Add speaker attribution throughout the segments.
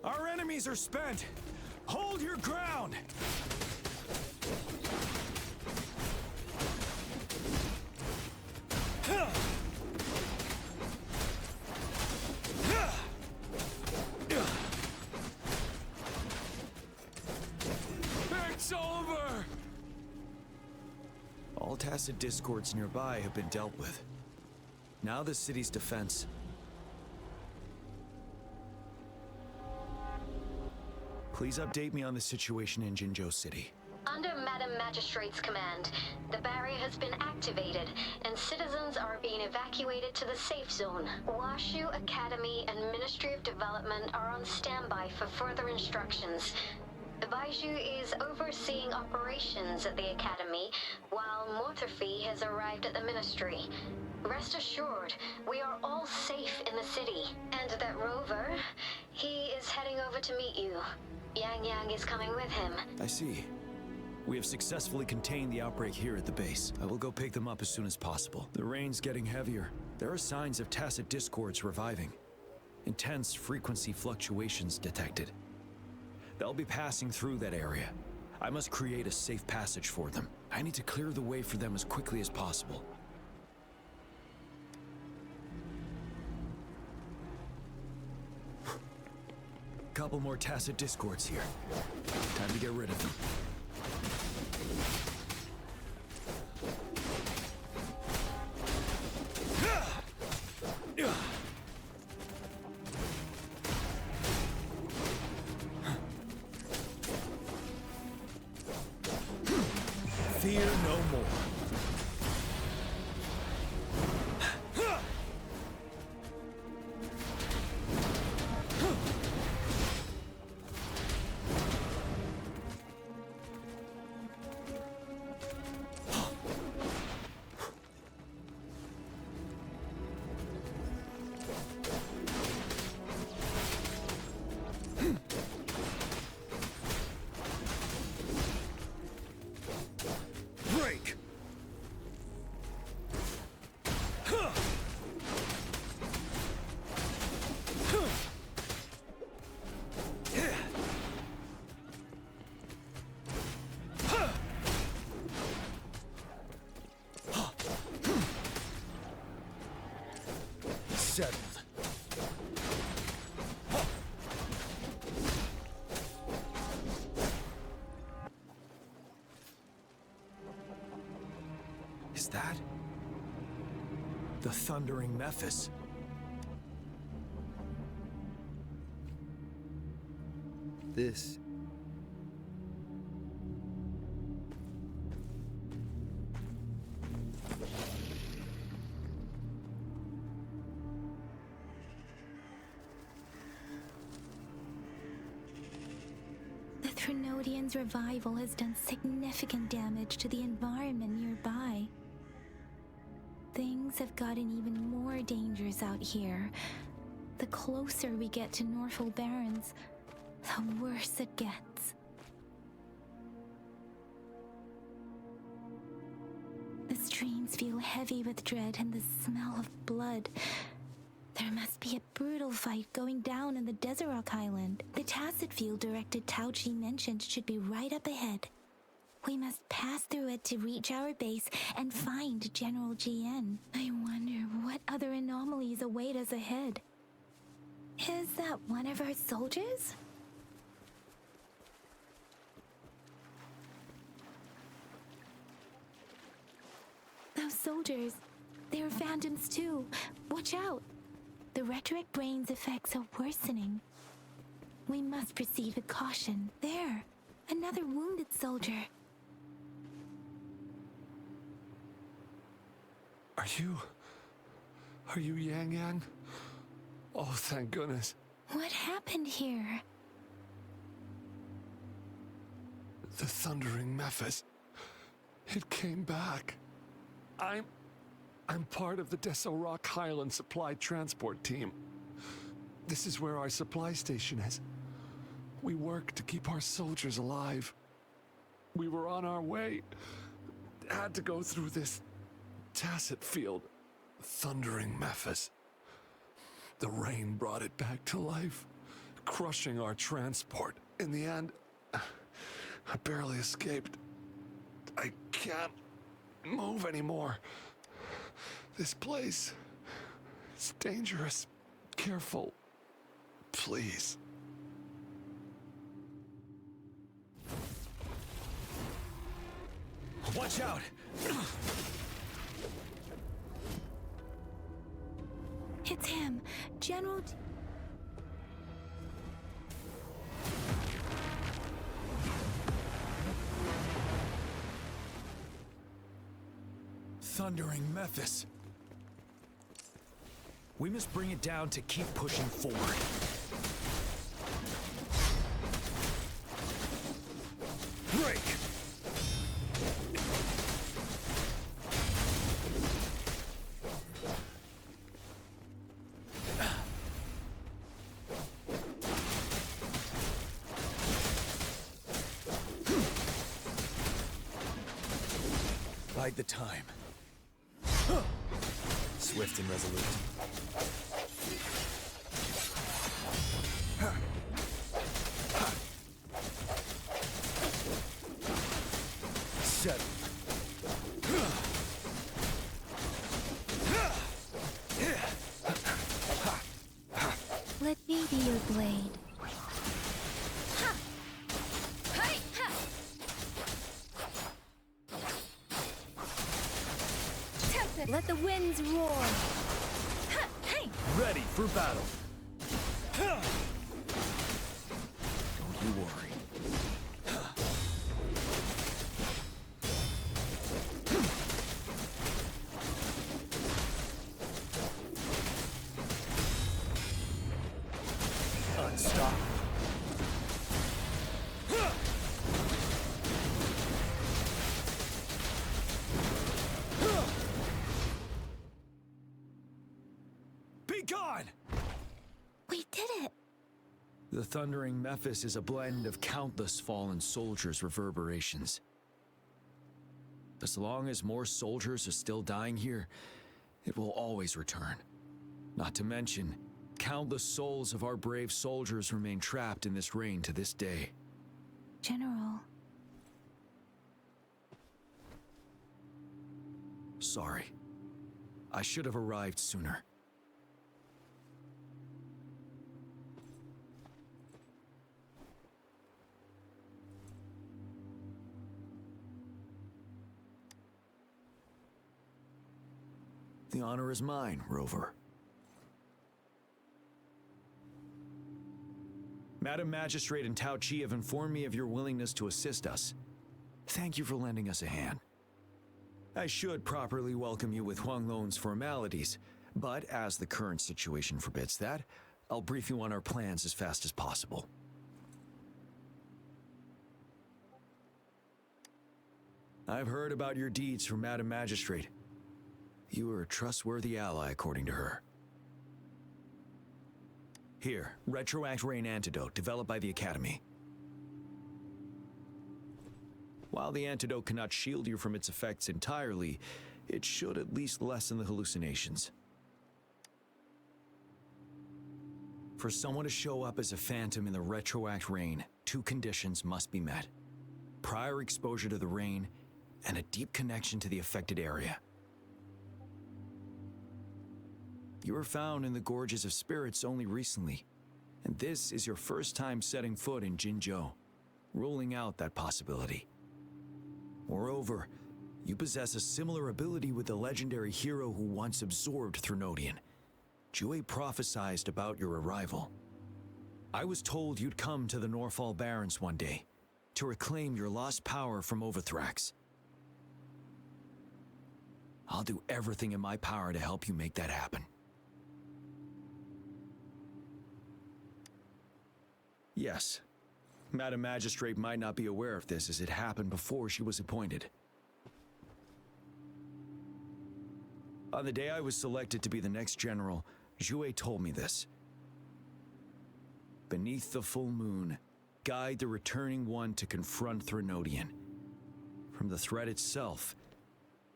Speaker 1: Our enemies are spent! Hold your ground! It's over! All tacit discords nearby have been dealt with. Now the city's defense. Please update me on the situation in Jinzhou City.
Speaker 2: Under Madam Magistrate's command, the barrier has been activated, and citizens are being evacuated to the safe zone. Washu Academy and Ministry of Development are on standby for further instructions. Baiju is overseeing operations at the Academy, while Mortherfee has arrived at the Ministry. Rest assured, we are all safe in the city. And that rover, he is heading over to meet you. Yang is coming with him.
Speaker 1: I see. We have successfully contained the outbreak here at the base. I will go pick them up as soon as possible. The rain's getting heavier. There are signs of tacit discords reviving. Intense frequency fluctuations detected. They'll be passing through that area. I must create a safe passage for them. I need to clear the way for them as quickly as possible. Couple more tacit discords here. Time to get rid of them. Fear no more. Break! Settled. Is that the thundering Mephis?
Speaker 3: This
Speaker 4: The Threnodian's revival has done significant damage to the environment nearby. Things have gotten even more dangerous out here. The closer we get to Norfolk Barrens, the worse it gets. The streams feel heavy with dread and the smell of blood. There must be a brutal fight going down in the Desert Rock Island. The tacit field directed Tauchi mentioned should be right up ahead. We must pass through it to reach our base and find General Jiyan. I wonder what other anomalies await us ahead. Is that one of our soldiers? Those soldiers, they're phantoms too. Watch out! The rhetoric brain's effects are worsening. We must proceed with caution. There, another wounded soldier.
Speaker 5: Are you Yang? Oh, thank goodness.
Speaker 4: What happened here?
Speaker 5: The thundering Mephis. It came back. I'm part of the Deso Rock Highland Supply Transport Team. This is where our supply station is. We work to keep our soldiers alive. We were on our way. Had to go through this tacit field. Thundering Mephis. The rain brought it back to life. crushing our transport. In the end, I barely escaped. I can't move anymore. This place is dangerous. Careful, please.
Speaker 1: Watch out!
Speaker 4: It's him, General.
Speaker 1: Thundering Mephis. We must bring it down to keep pushing forward. Break! Bide the time. Swift and resolute. Set.
Speaker 4: Let me be your blade. Let the winds roar.
Speaker 1: Ready for battle. Don't you worry. Unstoppable. Be gone!
Speaker 4: We did it.
Speaker 1: The thundering Mephis is a blend of countless fallen soldiers' reverberations. As long as more soldiers are still dying here, it will always return. Not to mention, countless souls of our brave soldiers remain trapped in this rain to this day.
Speaker 4: General.
Speaker 1: Sorry. I should have arrived sooner. The honor is mine, Rover. Madam Magistrate and Tao Chi have informed me of your willingness to assist us. Thank you for lending us a hand. I should properly welcome you with Huang Lon's formalities, but as the current situation forbids that, I'll brief you on our plans as fast as possible. I've heard about your deeds from Madam Magistrate. You are a trustworthy ally, according to her. Here, Retroact Rain Antidote, developed by the Academy. While the antidote cannot shield you from its effects entirely, it should at least lessen the hallucinations. For someone to show up as a phantom in the Retroact Rain, two conditions must be met. Prior exposure to the rain, and a deep connection to the affected area. You were found in the Gorges of Spirits only recently, and this is your first time setting foot in Jinzhou, ruling out that possibility. Moreover, you possess a similar ability with the legendary hero who once absorbed Threnodian. Jue prophesied about your arrival. I was told you'd come to the Norfall Barrens one day, to reclaim your lost power from Overthrax. I'll do everything in my power to help you make that happen. Yes, Madam Magistrate might not be aware of this as it happened before she was appointed. On the day I was selected to be the next general, Jue told me this. Beneath the full moon, guide the returning one to confront Threnodian. From the threat itself,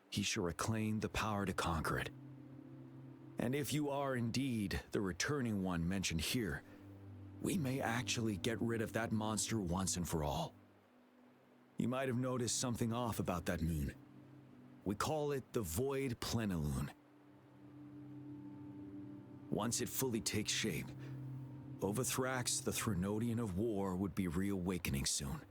Speaker 1: he shall reclaim the power to conquer it. And if you are indeed the returning one mentioned here, we may actually get rid of that monster once and for all. You might have noticed something off about that moon. We call it the Void Plenilune. Once it fully takes shape, Overthrax, the Threnodian of War, would be reawakening soon.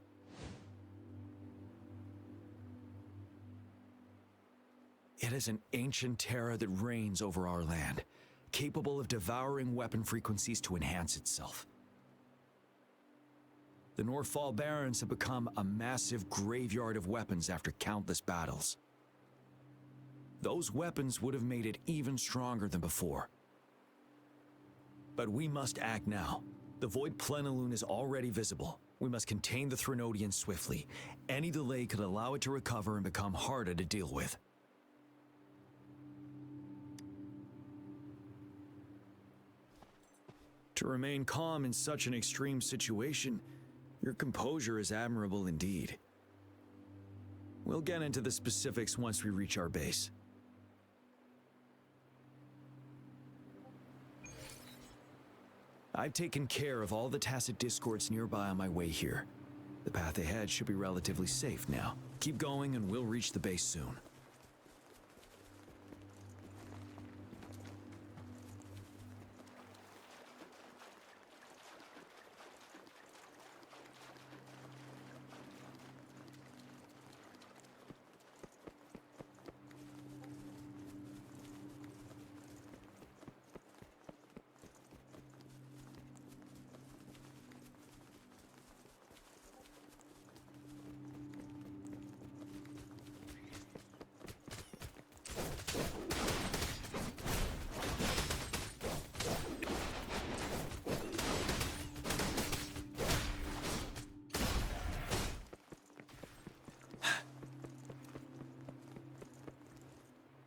Speaker 1: It is an ancient terror that reigns over our land, capable of devouring weapon frequencies to enhance itself. The Northfall Barrens have become a massive graveyard of weapons after countless battles. Those weapons would have made it even stronger than before. But we must act now. The Void Plenilune is already visible. We must contain the Threnodian swiftly. Any delay could allow it to recover and become harder to deal with. To remain calm in such an extreme situation, your composure is admirable indeed. We'll get into the specifics once we reach our base. I've taken care of all the tacit discords nearby on my way here. The path ahead should be relatively safe now. Keep going and we'll reach the base soon.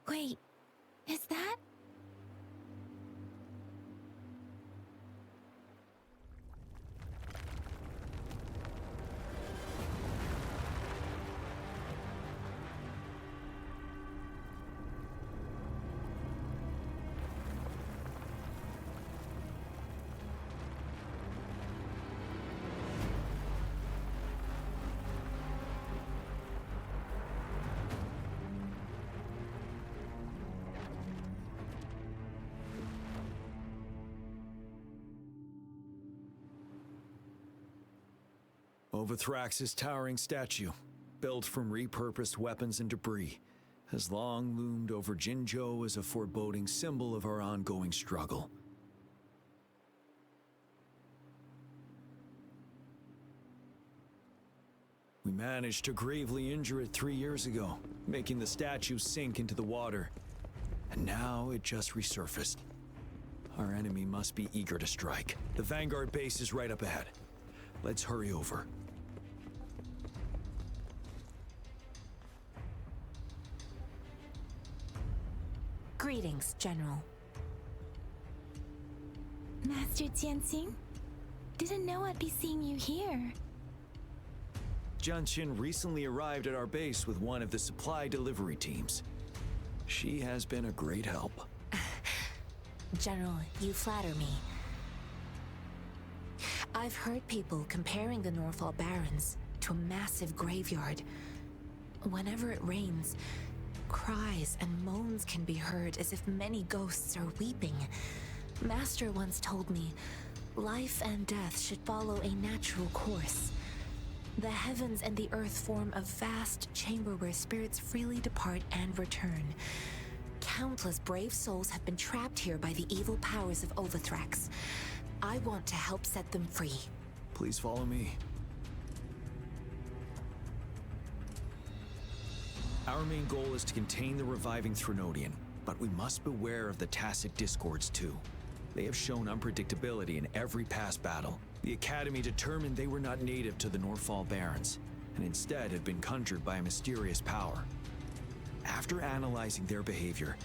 Speaker 4: Wait, is that?
Speaker 1: Overthrax's towering statue, built from repurposed weapons and debris, has long loomed over Jinzhou as a foreboding symbol of our ongoing struggle. We managed to gravely injure it 3 years ago, making the statue sink into the water. And now it just resurfaced. Our enemy must be eager to strike. The Vanguard base is right up ahead. Let's hurry over.
Speaker 6: Greetings, General.
Speaker 4: Master Jiyan, didn't know I'd be seeing you here.
Speaker 1: Jiyan recently arrived at our base with one of the supply delivery teams. She has been a great help.
Speaker 6: General, you flatter me. I've heard people comparing the Northfall Barrens to a massive graveyard. Whenever it rains, cries and moans can be heard as if many ghosts are weeping. Master once told me, life and death should follow a natural course. The heavens and the earth form a vast chamber where spirits freely depart and return. Countless brave souls have been trapped here by the evil powers of Overthrax. I want to help set them free.
Speaker 1: Please follow me. Our main goal is to contain the reviving Threnodian, but we must beware of the tacit discords too. They have shown unpredictability in every past battle. The Academy determined they were not native to the Northfall Barrens, and instead had been conjured by a mysterious power. After analyzing their behavior,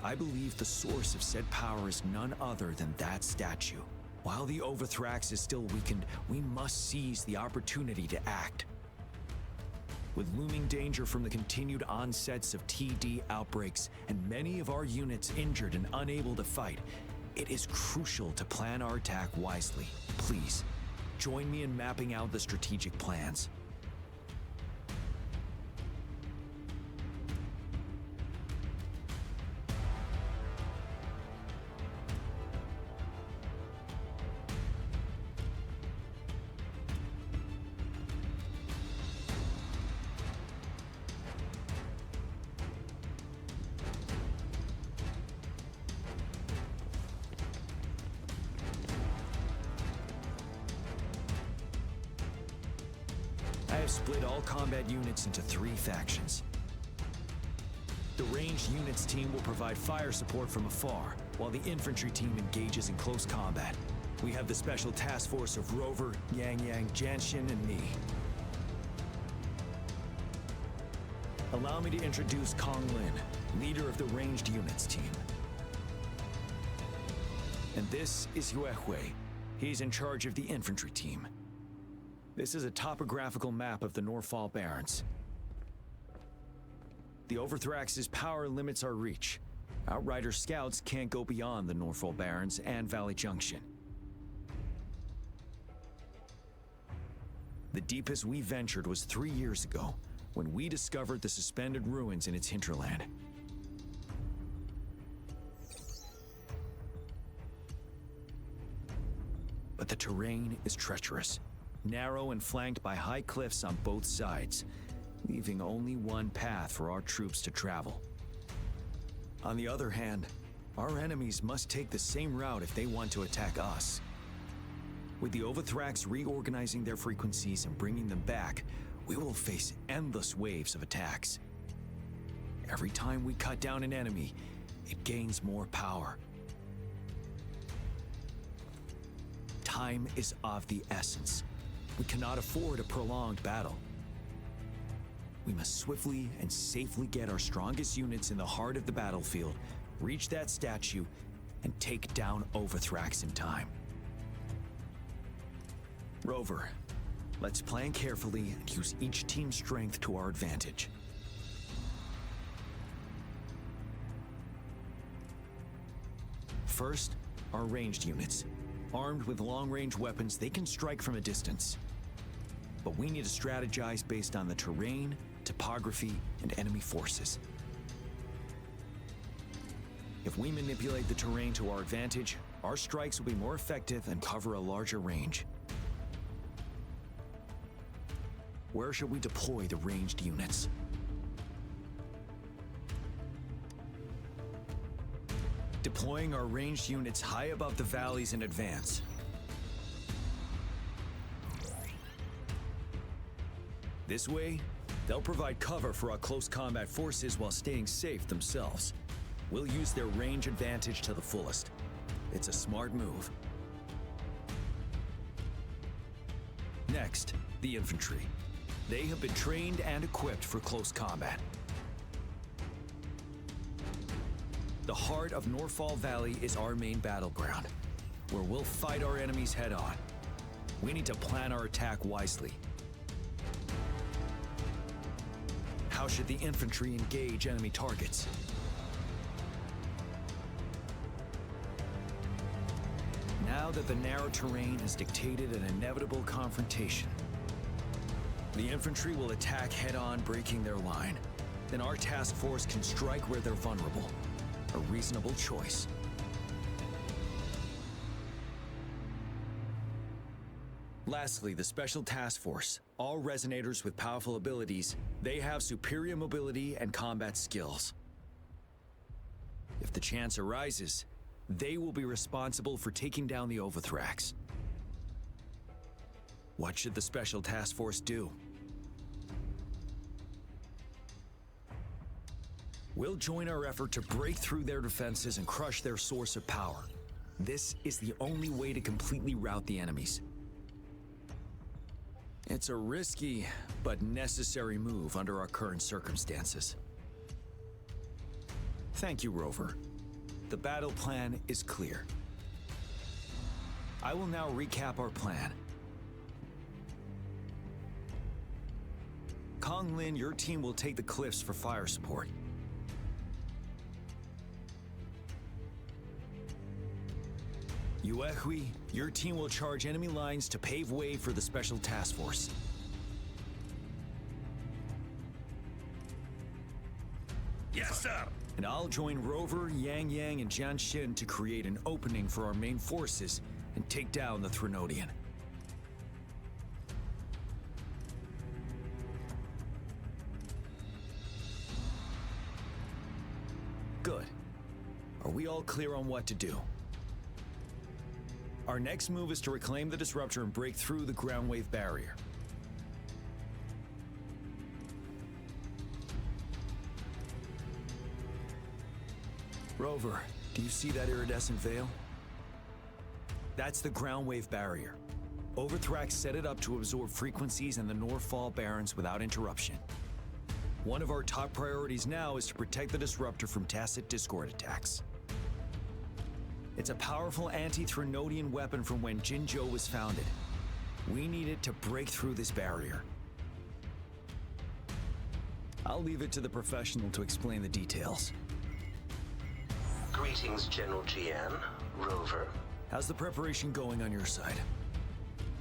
Speaker 1: I believe the source of said power is none other than that statue. While the Overthrax is still weakened, we must seize the opportunity to act. With looming danger from the continued onsets of TD outbreaks and many of our units injured and unable to fight, It is crucial to plan our attack wisely. Please, join me in mapping out the strategic plans. I have split all combat units into 3 factions. The ranged units team will provide fire support from afar, while the infantry team engages in close combat. We have the special task force of Rover, Yang, Janshin, and me. Allow me to introduce Kong Lin, leader of the ranged units team. And this is Yue Hui. He's in charge of the infantry team. This is a topographical map of the Norfall Barrens. The Overthrax's power limits our reach. Outrider scouts can't go beyond the Norfall Barrens and Valley Junction. The deepest we ventured was 3 years ago, when we discovered the suspended ruins in its hinterland. But the terrain is treacherous, narrow and flanked by high cliffs on both sides, leaving only one path for our troops to travel. On the other hand, our enemies must take the same route if they want to attack us. With the Overthrax reorganizing their frequencies and bringing them back, we will face endless waves of attacks. Every time we cut down an enemy, it gains more power. Time is of the essence. We cannot afford a prolonged battle. We must swiftly and safely get our strongest units in the heart of the battlefield, reach that statue, and take down Overthrax in time. Rover, let's plan carefully and use each team's strength to our advantage. First, our ranged units. Armed with long-range weapons, they can strike from a distance. But we need to strategize based on the terrain, topography, and enemy forces. If we manipulate the terrain to our advantage, our strikes will be more effective and cover a larger range. Where should we deploy the ranged units? Deploying our ranged units high above the valleys in advance. This way, they'll provide cover for our close combat forces while staying safe themselves. We'll use their range advantage to the fullest. It's a smart move. Next, the infantry. They have been trained and equipped for close combat. The heart of Norfall Valley is our main battleground, where we'll fight our enemies head-on. We need to plan our attack wisely. How should the infantry engage enemy targets? Now that the narrow terrain has dictated an inevitable confrontation, the infantry will attack head-on, breaking their line. Then our task force can strike where they're vulnerable. A reasonable choice. Lastly, the Special Task Force. All resonators with powerful abilities, they have superior mobility and combat skills. If the chance arises, they will be responsible for taking down the Overthrax. What should the Special Task Force do? We'll join our effort to break through their defenses and crush their source of power. This is the only way to completely rout the enemies. It's a risky but necessary move under our current circumstances. Thank you, Rover. The battle plan is clear. I will now recap our plan. Kong Lin, your team will take the cliffs for fire support. Yuehui, your team will charge enemy lines to pave way for the Special Task Force.
Speaker 7: Yes, sir.
Speaker 1: And I'll join Rover, Yang, and Jiyan to create an opening for our main forces and take down the Threnodian. Good. Are we all clear on what to do? Our next move is to reclaim the disruptor and break through the ground wave barrier. Rover, do you see that iridescent veil? That's the ground wave barrier. Overthrax set it up to absorb frequencies in the Northfall Barrens without interruption. One of our top priorities now is to protect the disruptor from tacit discord attacks. It's a powerful anti-Threnodian weapon from when Jinzhou was founded. We need it to break through this barrier. I'll leave it to the professional to explain the details.
Speaker 8: Greetings, General Jiyan, Rover.
Speaker 1: How's the preparation going on your side?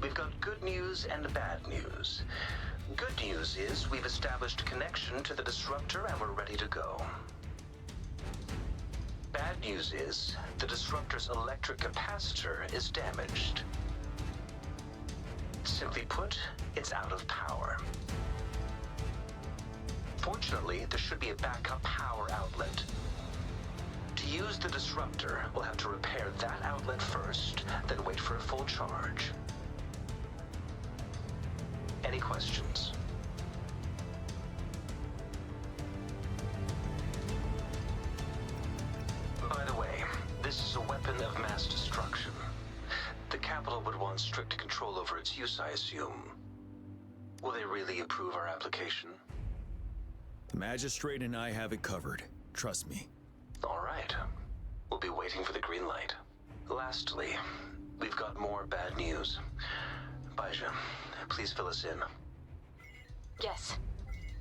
Speaker 8: We've got good news and bad news. Good news is we've established connection to the disruptor and we're ready to go. Bad news is the disruptor's electric capacitor is damaged. Simply put, it's out of power. Fortunately, there should be a backup power outlet. To use the disruptor, we'll have to repair that outlet first, then wait for a full charge. Any questions? By the way, this is a weapon of mass destruction. The capital would want strict control over its use, I assume. Will they really approve our application?
Speaker 1: The magistrate and I have it covered. Trust me.
Speaker 8: All right. We'll be waiting for the green light. Lastly, we've got more bad news. Baija, please fill us in.
Speaker 6: Yes.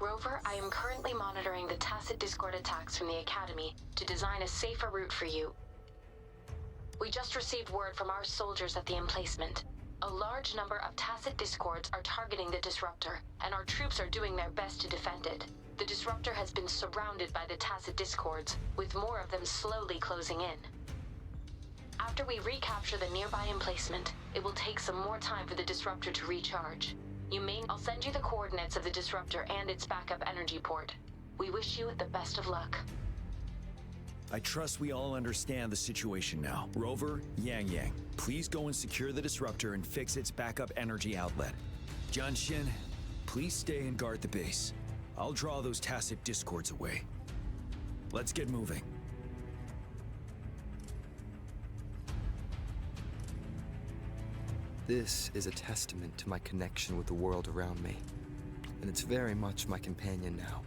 Speaker 6: Rover, I am currently monitoring the tacit discord attacks from the Academy to design a safer route for you. We just received word from our soldiers at the emplacement. A large number of tacit discords are targeting the disruptor, and our troops are doing their best to defend it. The disruptor has been surrounded by the tacit discords, with more of them slowly closing in. After we recapture the nearby emplacement, it will take some more time for the disruptor to recharge. I'll send you the coordinates of the disruptor and its backup energy port. We wish you the best of luck.
Speaker 1: I trust we all understand the situation now. Rover, Yang, please go and secure the disruptor and fix its backup energy outlet. Jiyan, please stay and guard the base. I'll draw those tacit discords away. Let's get moving.
Speaker 3: This is a testament to my connection with the world around me, and it's very much my companion now.